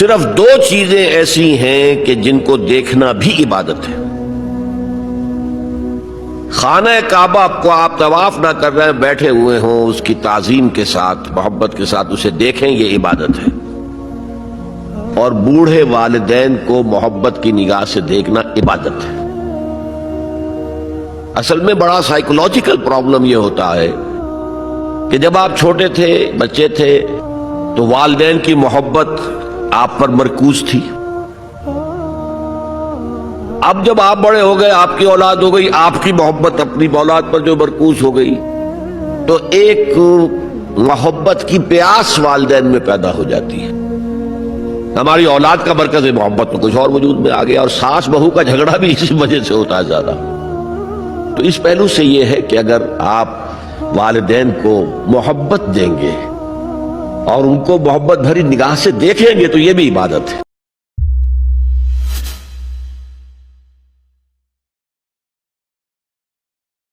صرف دو چیزیں ایسی ہیں کہ جن کو دیکھنا بھی عبادت ہے۔ خانہ کعبہ کو آپ طواف نہ کر رہے ہیں، بیٹھے ہوئے ہوں، اس کی تعظیم کے ساتھ، محبت کے ساتھ اسے دیکھیں، یہ عبادت ہے۔ اور بوڑھے والدین کو محبت کی نگاہ سے دیکھنا عبادت ہے۔ اصل میں بڑا سائیکولوجیکل پرابلم یہ ہوتا ہے کہ جب آپ چھوٹے تھے، بچے تھے، تو والدین کی محبت آپ پر مرکوز تھی۔ اب جب آپ بڑے ہو گئے، آپ کی اولاد ہو گئی، آپ کی محبت اپنی اولاد پر جو مرکوز ہو گئی، تو ایک محبت کی پیاس والدین میں پیدا ہو جاتی ہے۔ ہماری اولاد کا مرکز محبت تو کچھ اور وجود میں آ گیا، اور ساس بہو کا جھگڑا بھی اسی وجہ سے ہوتا ہے زیادہ۔ تو اس پہلو سے یہ ہے کہ اگر آپ والدین کو محبت دیں گے اور ان کو محبت بھری نگاہ سے دیکھیں گے تو یہ بھی عبادت ہے۔